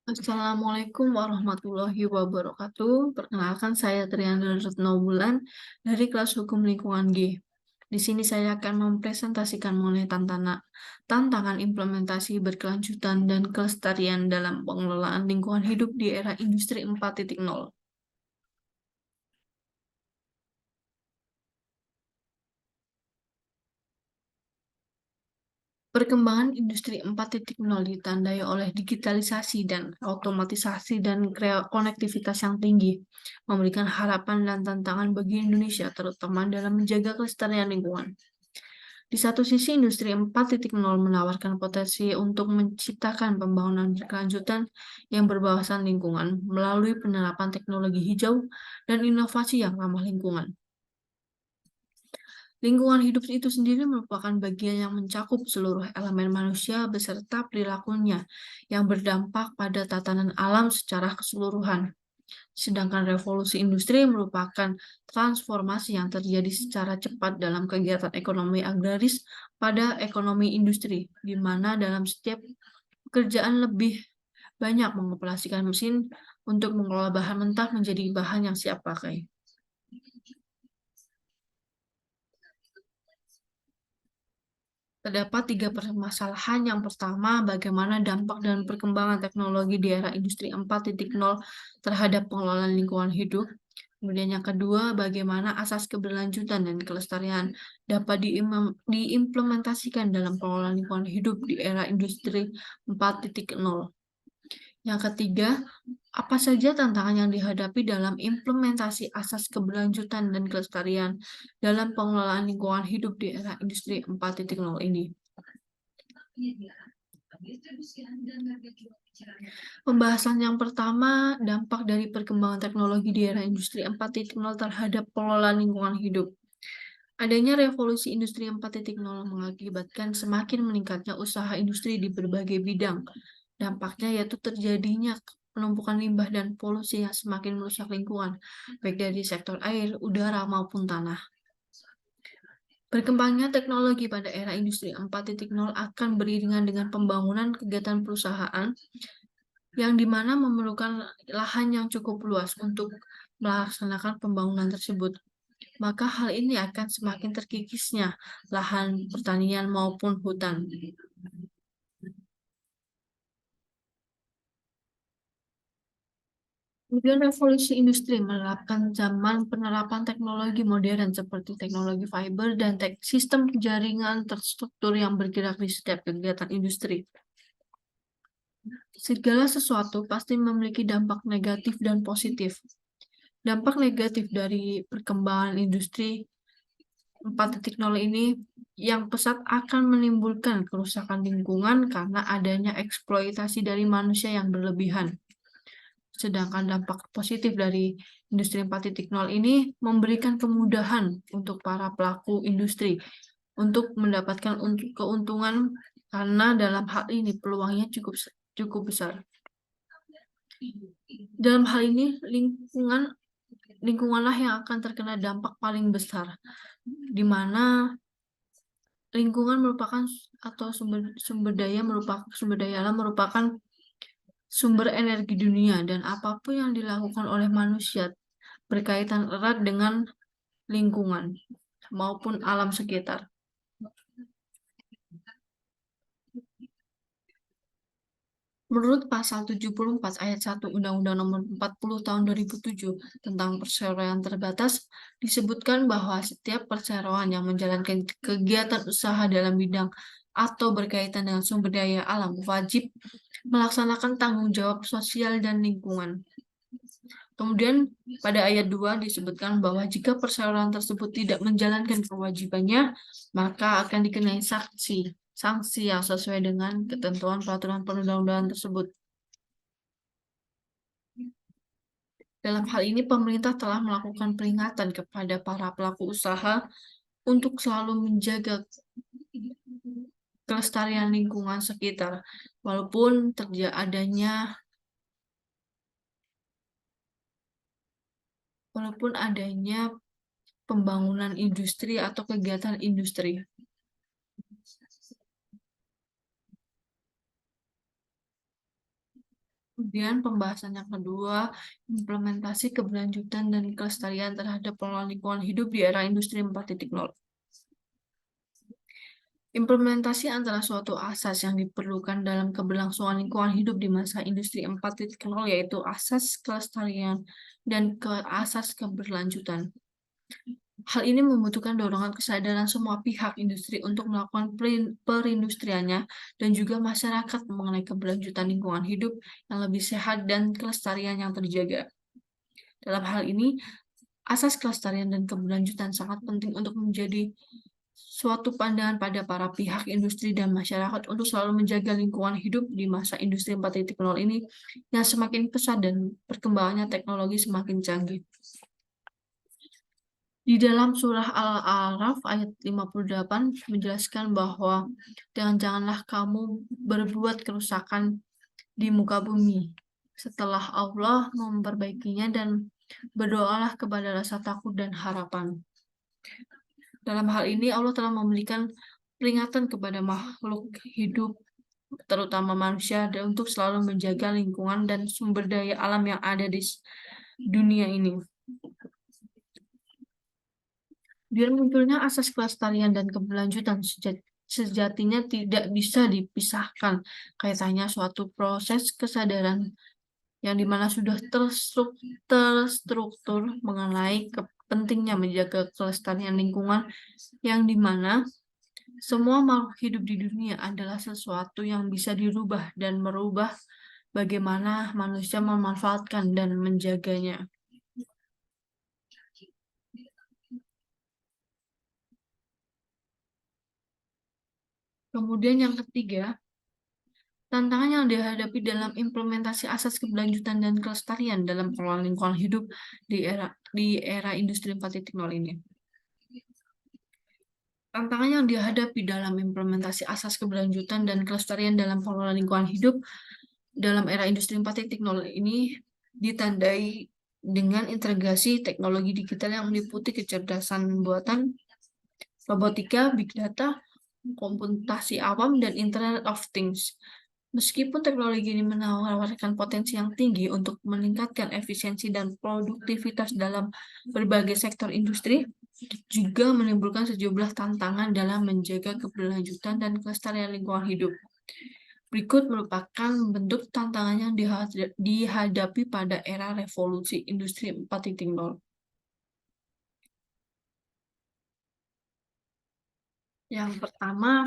Assalamualaikum warahmatullahi wabarakatuh. Perkenalkan saya Triana Retnobulan dari kelas Hukum Lingkungan G. Di sini saya akan mempresentasikan mengenai tantangan implementasi berkelanjutan dan kelestarian dalam pengelolaan lingkungan hidup di era Industri 4.0. Perkembangan Industri 4.0 ditandai oleh digitalisasi dan otomatisasi dan konektivitas yang tinggi, memberikan harapan dan tantangan bagi Indonesia, terutama dalam menjaga kelestarian lingkungan. Di satu sisi, Industri 4.0 menawarkan potensi untuk menciptakan pembangunan berkelanjutan yang berbahasan lingkungan melalui penerapan teknologi hijau dan inovasi yang ramah lingkungan. Lingkungan hidup itu sendiri merupakan bagian yang mencakup seluruh elemen manusia beserta perilakunya yang berdampak pada tatanan alam secara keseluruhan. Sedangkan revolusi industri merupakan transformasi yang terjadi secara cepat dalam kegiatan ekonomi agraris pada ekonomi industri, di mana dalam setiap pekerjaan lebih banyak mengoperasikan mesin untuk mengolah bahan mentah menjadi bahan yang siap pakai. Terdapat tiga permasalahan. Yang pertama, bagaimana dampak dan perkembangan teknologi di era Industri 4.0 terhadap pengelolaan lingkungan hidup. Kemudian yang kedua, bagaimana asas keberlanjutan dan kelestarian dapat diimplementasikan dalam pengelolaan lingkungan hidup di era Industri 4.0. Yang ketiga, apa saja tantangan yang dihadapi dalam implementasi asas keberlanjutan dan kelestarian dalam pengelolaan lingkungan hidup di era Industri 4.0 ini? Pembahasan yang pertama, dampak dari perkembangan teknologi di era Industri 4.0 terhadap pengelolaan lingkungan hidup. Adanya revolusi Industri 4.0 mengakibatkan semakin meningkatnya usaha industri di berbagai bidang. Dampaknya yaitu terjadinya penumpukan limbah dan polusi yang semakin merusak lingkungan, baik dari sektor air, udara, maupun tanah. Berkembangnya teknologi pada era Industri 4.0 akan beriringan dengan pembangunan kegiatan perusahaan yang dimana memerlukan lahan yang cukup luas untuk melaksanakan pembangunan tersebut. Maka hal ini akan semakin terkikisnya lahan pertanian maupun hutan. Kemudian revolusi industri menerapkan zaman penerapan teknologi modern seperti teknologi fiber dan sistem jaringan terstruktur yang bergerak di setiap kegiatan industri. Segala sesuatu pasti memiliki dampak negatif dan positif. Dampak negatif dari perkembangan industri 4.0 ini yang pesat akan menimbulkan kerusakan lingkungan karena adanya eksploitasi dari manusia yang berlebihan. Sedangkan dampak positif dari Industri 4.0 ini memberikan kemudahan untuk para pelaku industri untuk mendapatkan keuntungan karena dalam hal ini peluangnya cukup besar. Dalam hal ini lingkunganlah yang akan terkena dampak paling besar, di mana lingkungan merupakan atau sumber daya alam merupakan sumber energi dunia, dan apapun yang dilakukan oleh manusia berkaitan erat dengan lingkungan maupun alam sekitar. Menurut Pasal 74 Ayat 1 Undang-Undang Nomor 40 Tahun 2007 tentang perseroan terbatas, disebutkan bahwa setiap perseroan yang menjalankan kegiatan usaha dalam bidang atau berkaitan dengan sumber daya alam wajib melaksanakan tanggung jawab sosial dan lingkungan. Kemudian pada ayat 2 disebutkan bahwa jika perseroan tersebut tidak menjalankan kewajibannya, maka akan dikenai sanksi yang sesuai dengan ketentuan peraturan perundang-undangan tersebut. Dalam hal ini, pemerintah telah melakukan peringatan kepada para pelaku usaha untuk selalu menjaga kelestarian lingkungan sekitar, walaupun adanya pembangunan industri atau kegiatan industri. Kemudian pembahasan yang kedua, implementasi keberlanjutan dan kelestarian terhadap pengelolaan lingkungan hidup di era industri 4.0. Implementasi antara suatu asas yang diperlukan dalam keberlangsungan lingkungan hidup di masa industri 4.0 yaitu asas kelestarian dan asas keberlanjutan. Hal ini membutuhkan dorongan kesadaran semua pihak industri untuk melakukan perindustriannya dan juga masyarakat mengenai keberlanjutan lingkungan hidup yang lebih sehat dan kelestarian yang terjaga. Dalam hal ini, asas kelestarian dan keberlanjutan sangat penting untuk menjadi suatu pandangan pada para pihak industri dan masyarakat untuk selalu menjaga lingkungan hidup di masa industri 4.0 ini yang semakin pesat dan perkembangannya teknologi semakin canggih. Di dalam surah Al-A'raf ayat 58 menjelaskan bahwa janganlah kamu berbuat kerusakan di muka bumi setelah Allah memperbaikinya dan berdoalah kepada rasa takut dan harapan. Dalam hal ini Allah telah memberikan peringatan kepada makhluk hidup terutama manusia untuk selalu menjaga lingkungan dan sumber daya alam yang ada di dunia ini. Biar munculnya asas kelestarian dan keberlanjutan sejatinya tidak bisa dipisahkan kaitannya suatu proses kesadaran yang dimana sudah terstruktur mengenai pentingnya menjaga kelestarian lingkungan yang dimana semua makhluk hidup di dunia adalah sesuatu yang bisa dirubah dan merubah bagaimana manusia memanfaatkan dan menjaganya. Kemudian yang ketiga, tantangan yang dihadapi dalam implementasi asas keberlanjutan dan kelestarian dalam pengelolaan lingkungan hidup di era industri 4.0 ini. Tantangan yang dihadapi dalam implementasi asas keberlanjutan dan kelestarian dalam pengelolaan lingkungan hidup dalam era industri 4.0 ini ditandai dengan integrasi teknologi digital yang meliputi kecerdasan buatan, robotika, big data, komputasi awam, dan Internet of Things. Meskipun teknologi ini menawarkan potensi yang tinggi untuk meningkatkan efisiensi dan produktivitas dalam berbagai sektor industri, juga menimbulkan sejumlah tantangan dalam menjaga keberlanjutan dan kelestarian lingkungan hidup. Berikut merupakan bentuk tantangan yang dihadapi pada era revolusi industri 4.0. Yang pertama,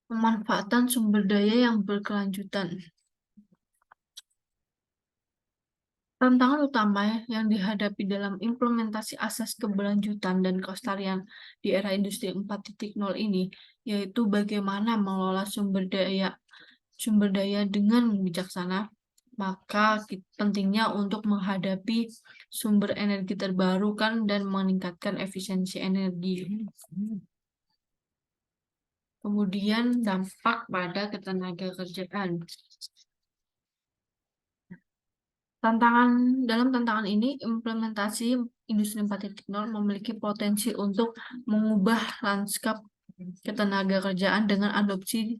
pemanfaatan sumber daya yang berkelanjutan. Tantangan utama yang dihadapi dalam implementasi asas keberlanjutan dan kelestarian di era industri 4.0 ini yaitu bagaimana mengelola sumber daya dengan bijaksana. Maka pentingnya untuk menghadapi sumber energi terbarukan dan meningkatkan efisiensi energi. Kemudian dampak pada ketenagakerjaan. Dalam tantangan ini, implementasi industri 4.0 memiliki potensi untuk mengubah lanskap ketenagakerjaan dengan adopsi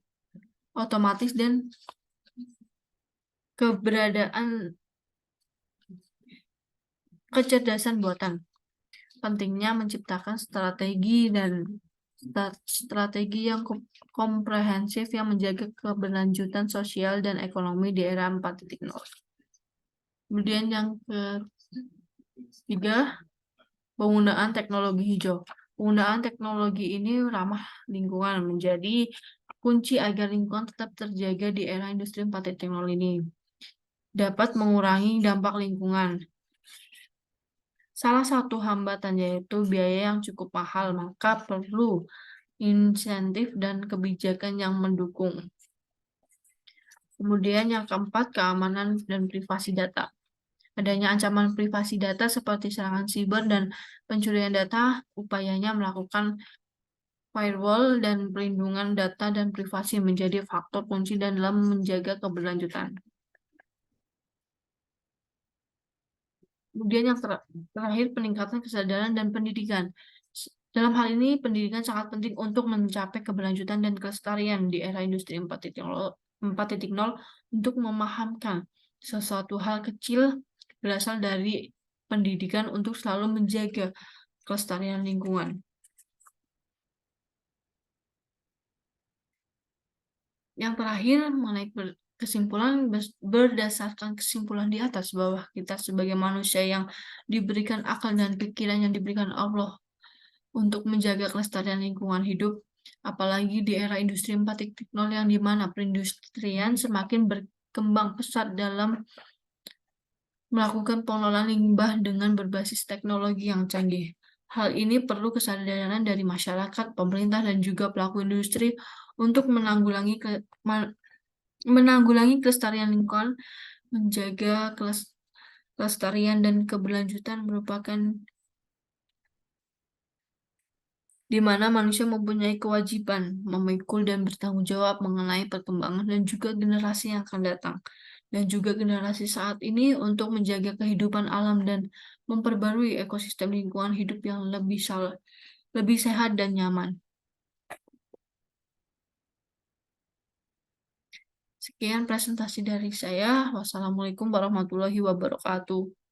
otomatis dan keberadaan kecerdasan buatan. Pentingnya menciptakan strategi yang komprehensif yang menjaga keberlanjutan sosial dan ekonomi di era 4.0. Kemudian yang ketiga, penggunaan teknologi hijau. Penggunaan teknologi ini ramah lingkungan menjadi kunci agar lingkungan tetap terjaga di era industri 4.0 ini. Dapat mengurangi dampak lingkungan. Salah satu hambatan yaitu biaya yang cukup mahal, maka perlu insentif dan kebijakan yang mendukung. Kemudian yang keempat, keamanan dan privasi data. Adanya ancaman privasi data seperti serangan siber dan pencurian data, upayanya melakukan firewall dan perlindungan data dan privasi menjadi faktor kunci dalam menjaga keberlanjutan. Kemudian yang terakhir, peningkatan kesadaran dan pendidikan. Dalam hal ini, pendidikan sangat penting untuk mencapai keberlanjutan dan kelestarian di era industri 4.0 4.0 untuk memahamkan sesuatu hal kecil berasal dari pendidikan untuk selalu menjaga kelestarian lingkungan. Yang terakhir, mengenai kesimpulan, berdasarkan kesimpulan di atas bahwa kita sebagai manusia yang diberikan akal dan pikiran yang diberikan Allah untuk menjaga kelestarian lingkungan hidup, apalagi di era industri 4.0 yang dimana perindustrian semakin berkembang pesat dalam melakukan pengelolaan limbah dengan berbasis teknologi yang canggih. Hal ini perlu kesadaran dari masyarakat, pemerintah, dan juga pelaku industri untuk menanggulangi kelestarian lingkungan, menjaga kelestarian dan keberlanjutan merupakan di mana manusia mempunyai kewajiban memikul dan bertanggung jawab mengenai perkembangan dan juga generasi yang akan datang, dan juga generasi saat ini untuk menjaga kehidupan alam dan memperbarui ekosistem lingkungan hidup yang lebih sehat dan nyaman. Sekian presentasi dari saya. Wassalamualaikum warahmatullahi wabarakatuh.